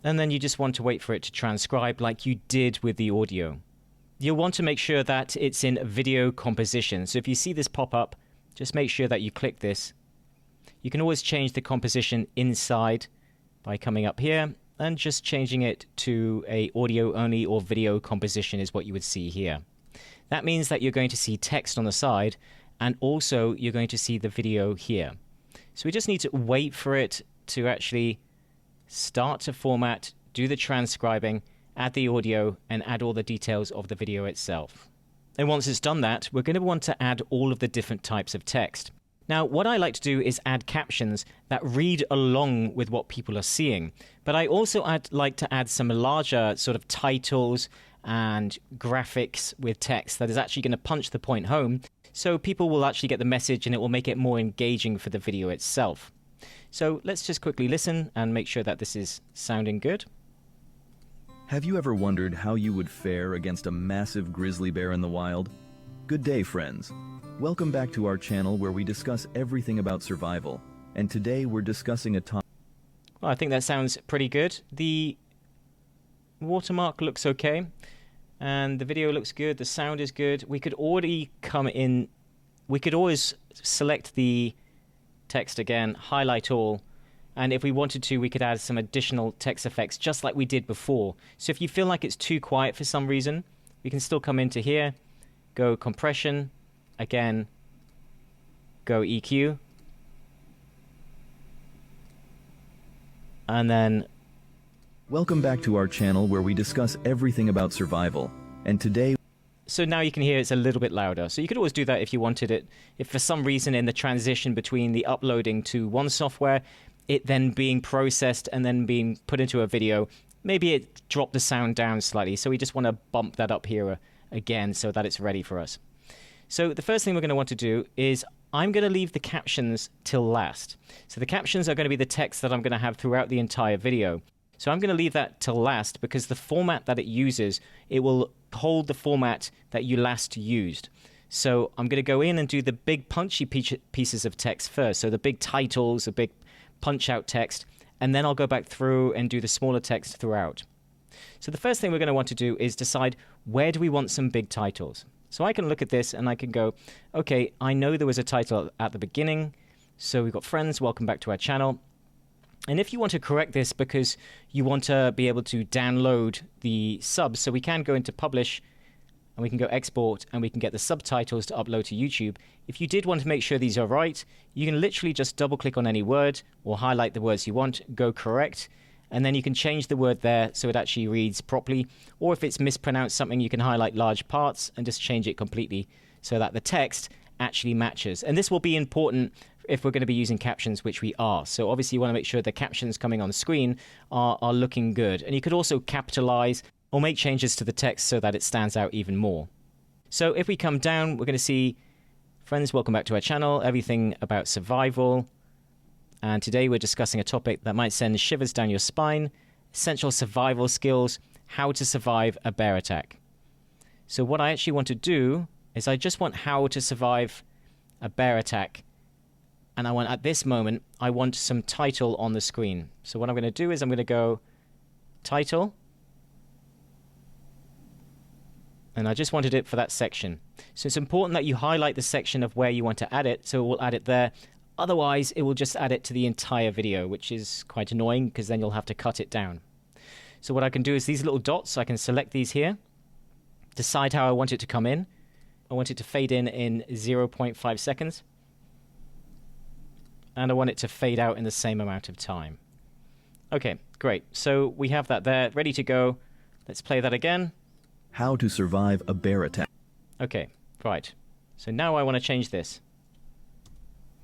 And then you just want to wait for it to transcribe like you did with the audio. You'll want to make sure that it's in video composition. So if you see this pop up, just make sure that you click this. You can always change the composition inside by coming up here and just changing it to a audio only or video composition is what you would see here. That means that you're going to see text on the side, and also you're going to see the video here. So we just need to wait for it to actually start to format, do the transcribing, add the audio, and add all the details of the video itself. And once it's done that, we're going to want to add all of the different types of text. Now, what I like to do is add captions that read along with what people are seeing. But I also like to add some larger sort of titles and graphics with text that is actually going to punch the point home, so people will actually get the message and it will make it more engaging for the video itself. So let's just quickly listen and make sure that this is sounding good. Have you ever wondered how you would fare against a massive grizzly bear in the wild? Good day, friends. Welcome back to our channel where we discuss everything about survival. And today we're discussing a topic... Well, I think that sounds pretty good. The watermark looks okay. And the video looks good. The sound is good. We could already come in... We could always select the text again, highlight all. And if we wanted to, we could add some additional text effects just like we did before. So if you feel like it's too quiet for some reason, we can still come into here, go compression, again, go EQ, and then... Welcome back to our channel where we discuss everything about survival. And today... So now you can hear it's a little bit louder. So you could always do that if you wanted it. If for some reason in the transition between the uploading to one software, it then being processed and then being put into a video, maybe it dropped the sound down slightly. So we just want to bump that up here again so that it's ready for us. So the first thing we're going to want to do is I'm going to leave the captions till last. So the captions are going to be the text that I'm going to have throughout the entire video. So I'm going to leave that till last because the format that it uses, it will hold the format that you last used. So I'm going to go in and do the big punchy pieces of text first. So the big titles, the big punch out text, and then I'll go back through and do the smaller text throughout. So the first thing we're going to want to do is decide where do we want some big titles. So I can look at this and I can go, okay, I know there was a title at the beginning. So we've got friends, welcome back to our channel. And if you want to correct this because you want to be able to download the subs, so we can go into publish and we can go export and we can get the subtitles to upload to YouTube. If you did want to make sure these are right, you can literally just double click on any word or highlight the words you want, go correct, and then you can change the word there so it actually reads properly. Or if it's mispronounced something, you can highlight large parts and just change it completely so that the text actually matches. And this will be important if we're going to be using captions, which we are. So obviously you want to make sure the captions coming on the screen are looking good. And you could also capitalize or make changes to the text so that it stands out even more. So if we come down, we're going to see, friends, welcome back to our channel, everything about survival. And today we're discussing a topic that might send shivers down your spine, essential survival skills, how to survive a bear attack. So what I actually want to do is I just want how to survive a bear attack. And I want, at this moment, I want some title on the screen. So what I'm going to do is I'm going to go title. And I just wanted it for that section. So it's important that you highlight the section of where you want to add it, so we'll add it there. Otherwise, it will just add it to the entire video, which is quite annoying because then you'll have to cut it down. So what I can do is these little dots, I can select these here, decide how I want it to come in. I want it to fade in 0.5 seconds. And I want it to fade out in the same amount of time. Okay, great. So we have that there, ready to go. Let's play that again. How to survive a bear attack. Okay, right. So now I want to change this.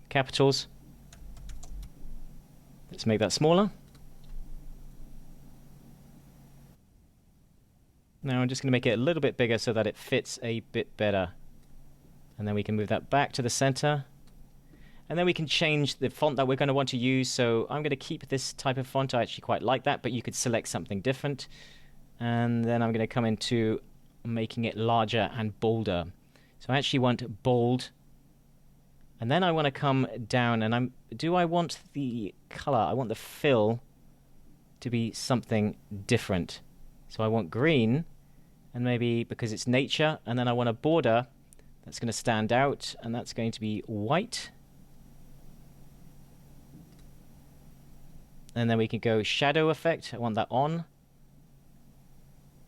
Capitals. Let's make that smaller. Now I'm just going to make it a little bit bigger so that it fits a bit better. And then we can move that back to the center. And then we can change the font that we're going to want to use. So I'm going to keep this type of font. I actually quite like that, but you could select something different. And then I'm going to come into making it larger and bolder. So I actually want bold. And then I want to come down and do I want the color? I want the fill to be something different. So I want green, and maybe because it's nature, and then I want a border that's going to stand out, and that's going to be white. And then we can go shadow effect. I want that on.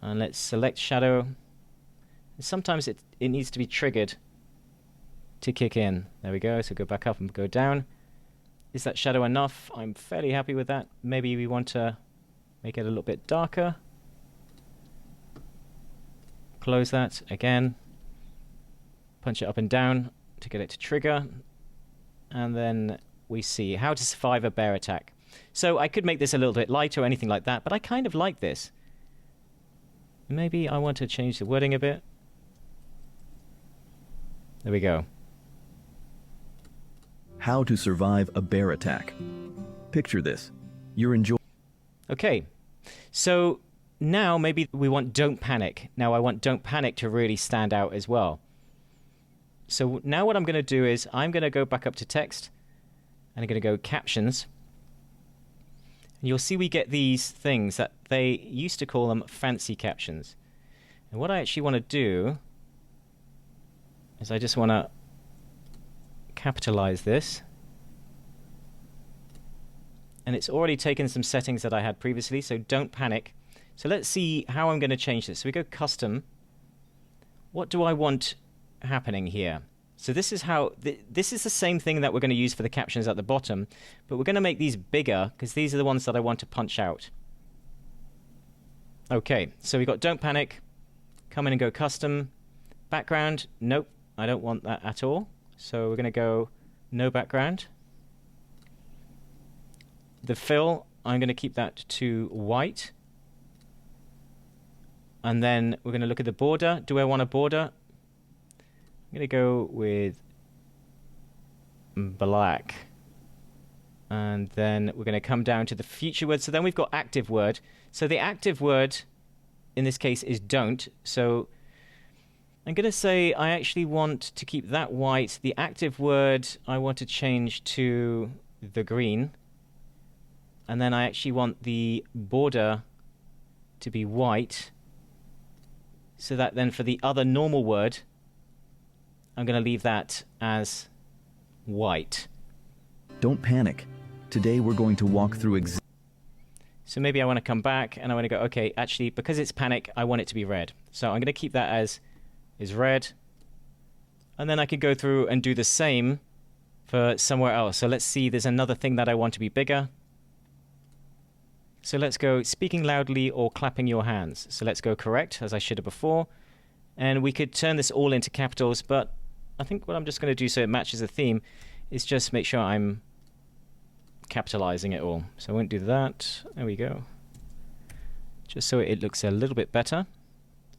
And let's select shadow. Sometimes it needs to be triggered to kick in. There we go. So go back up and go down. Is that shadow enough? I'm fairly happy with that. Maybe we want to make it a little bit darker. Close that again. Punch it up and down to get it to trigger. And then we see how to survive a bear attack. So I could make this a little bit lighter or anything like that, but I kind of like this. Maybe I want to change the wording a bit. There we go. How to survive a bear attack. Picture this. You're enjoying. Okay. So now maybe we want don't panic. Now I want don't panic to really stand out as well. So now what I'm going to do is I'm going to go back up to text and I'm going to go captions. And you'll see we get these things that they used to call them fancy captions. And what I actually want to do is I just want to capitalize this. And it's already taken some settings that I had previously, so don't panic. So let's see how I'm going to change this. So we go custom. What do I want happening here? So this is how, this is the same thing that we're going to use for the captions at the bottom, but we're going to make these bigger because these are the ones that I want to punch out. Okay, so we've got don't panic, come in and go custom. Background, nope, I don't want that at all. So we're going to go no background. The fill, I'm going to keep that to white. And then we're going to look at the border. Do I want a border? I'm going to go with black. And then we're going to come down to the future word. So then we've got active word. So the active word in this case is don't. So I'm going to say I actually want to keep that white. The active word I want to change to the green. And then I actually want the border to be white. So that then for the other normal word, I'm going to leave that as white. Don't panic. Today we're going to walk through So maybe I want to come back and I want to go, okay, actually, because it's panic, I want it to be red. So I'm going to keep that as is red. And then I could go through and do the same for somewhere else. So let's see, there's another thing that I want to be bigger. So let's go speaking loudly or clapping your hands. So let's go correct, as I should have before. And we could turn this all into capitals, but I think what I'm just going to do so it matches the theme is just make sure I'm capitalizing it all. So I won't do that. There we go. Just so it looks a little bit better.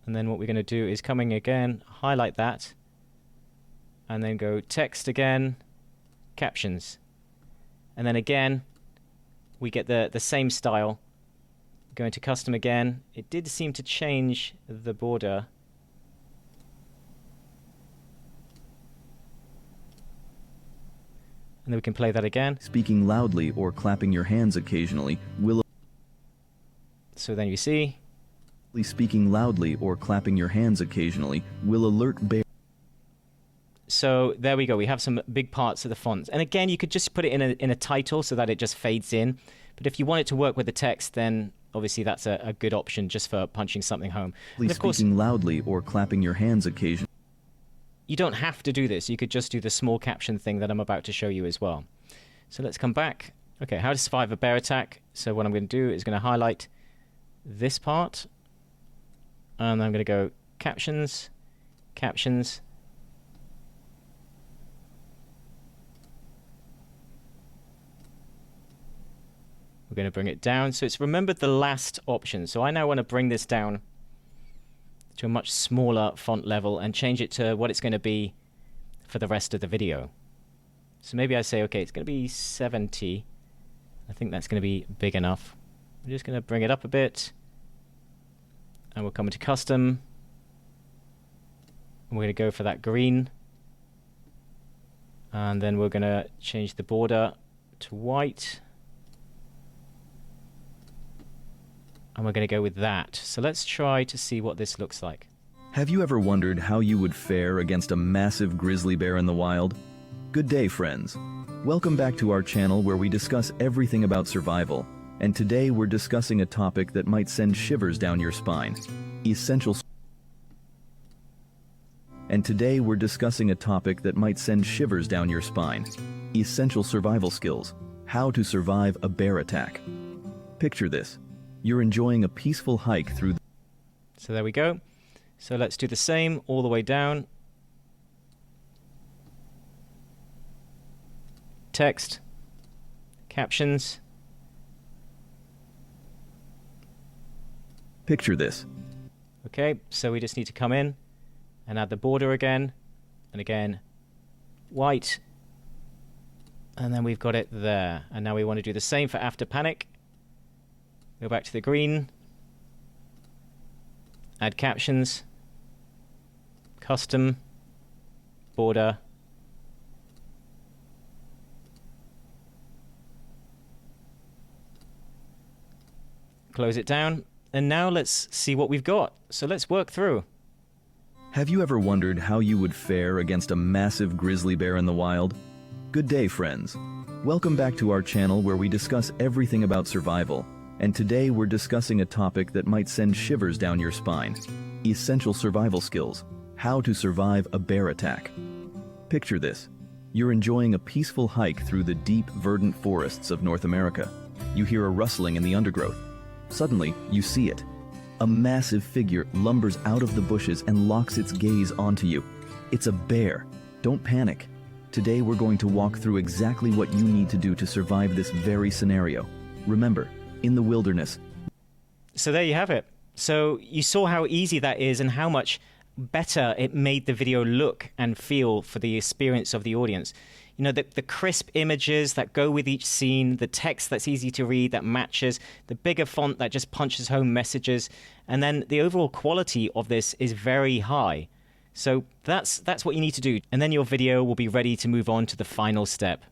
And then what we're going to do is coming again, highlight that, and then go text again, captions. And then again, we get the same style. Go into custom again. It did seem to change the border. And then we can play that again. speaking loudly or clapping your hands occasionally will So then you see, speaking loudly or clapping your hands occasionally will alert bear. so there we go. We have some big parts of the fonts. And again, you could just put it in a title so that it just fades in. But if you want it to work with the text, then obviously that's a good option just for punching something home. And of course, speaking loudly or clapping your hands occasionally. you don't have to do this. You could just do the small caption thing that I'm about to show you as well. So let's come back. Okay, how to survive a bear attack. So what I'm going to do is going to highlight this part. And I'm going to go captions, captions. We're going to bring it down. So it's remembered the last option. So I now want to bring this down to a much smaller font level and change it to what it's going to be for the rest of the video. So maybe I say, okay, it's going to be 70. I think that's going to be big enough. I'm just going to bring it up a bit. And we'll come into custom. And we're going to go for that green. And then we're going to change the border to white. And we're going to go with that. So let's try to see what this looks like. Have you ever wondered how you would fare against a massive grizzly bear in the wild? Good day, friends. Welcome back to our channel where we discuss everything about survival. And today we're discussing a topic that might send shivers down your spine. Essential survival skills. How to survive a bear attack. Picture this. You're enjoying a peaceful hike through So there we go. So let's do the same all the way down. Text, captions. Picture this. Okay, so we just need to come in and add the border again, and again, white. And then we've got it there. And now we want to do the same for after panic. Go back to the green. Add captions. Custom. Border. Close it down. And now let's see what we've got. So let's work through. Have you ever wondered how you would fare against a massive grizzly bear in the wild? Good day, friends. Welcome back to our channel where we discuss everything about survival. And today we're discussing a topic that might send shivers down your spine. Essential survival skills. How to survive a bear attack. Picture this. You're enjoying a peaceful hike through the deep, verdant forests of North America. You hear a rustling in the undergrowth. Suddenly, you see it. A massive figure lumbers out of the bushes and locks its gaze onto you. It's a bear. Don't panic. Today we're going to walk through exactly what you need to do to survive this very scenario. Remember, in the wilderness. So there you have it. So you saw how easy that is and how much better it made the video look and feel for the experience of the audience. You know, the crisp images that go with each scene, the text that's easy to read that matches, the bigger font that just punches home messages, and then the overall quality of this is very high. So that's what you need to do, and then your video will be ready to move on to the final step.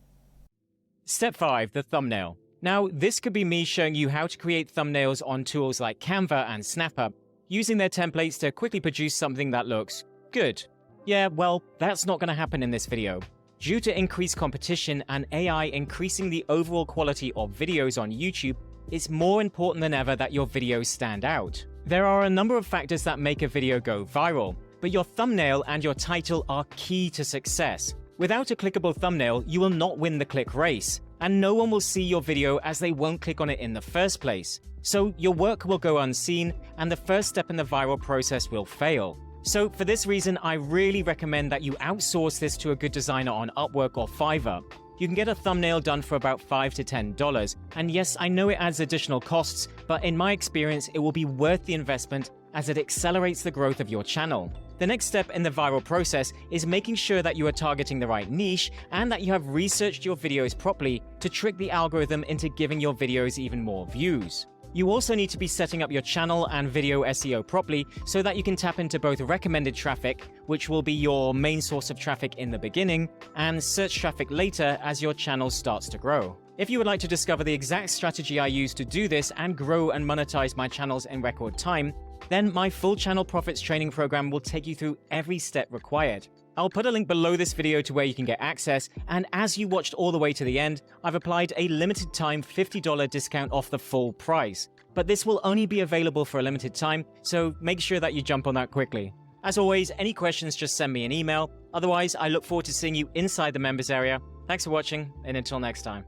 Step 5, the thumbnail. Now, this could be me showing you how to create thumbnails on tools like Canva and Snapper, using their templates to quickly produce something that looks good. Yeah, well, that's not going to happen in this video. Due to increased competition and AI increasing the overall quality of videos on YouTube, it's more important than ever that your videos stand out. There are a number of factors that make a video go viral, but your thumbnail and your title are key to success. Without a clickable thumbnail, you will not win the click race, and no one will see your video as they won't click on it in the first place. So your work will go unseen, and the first step in the viral process will fail. So for this reason, I really recommend that you outsource this to a good designer on Upwork or Fiverr. You can get a thumbnail done for about $5 to $10, and yes, I know it adds additional costs, but in my experience, it will be worth the investment as it accelerates the growth of your channel. The next step in the viral process is making sure that you are targeting the right niche and that you have researched your videos properly to trick the algorithm into giving your videos even more views. You also need to be setting up your channel and video SEO properly so that you can tap into both recommended traffic, which will be your main source of traffic in the beginning, and search traffic later as your channel starts to grow. If you would like to discover the exact strategy I use to do this and grow and monetize my channels in record time, then my full channel profits training program will take you through every step required. I'll put a link below this video to where you can get access, and as you watched all the way to the end, I've applied a limited time $50 discount off the full price. But this will only be available for a limited time, so make sure that you jump on that quickly. As always, any questions, just send me an email. Otherwise, I look forward to seeing you inside the members area. Thanks for watching, and until next time.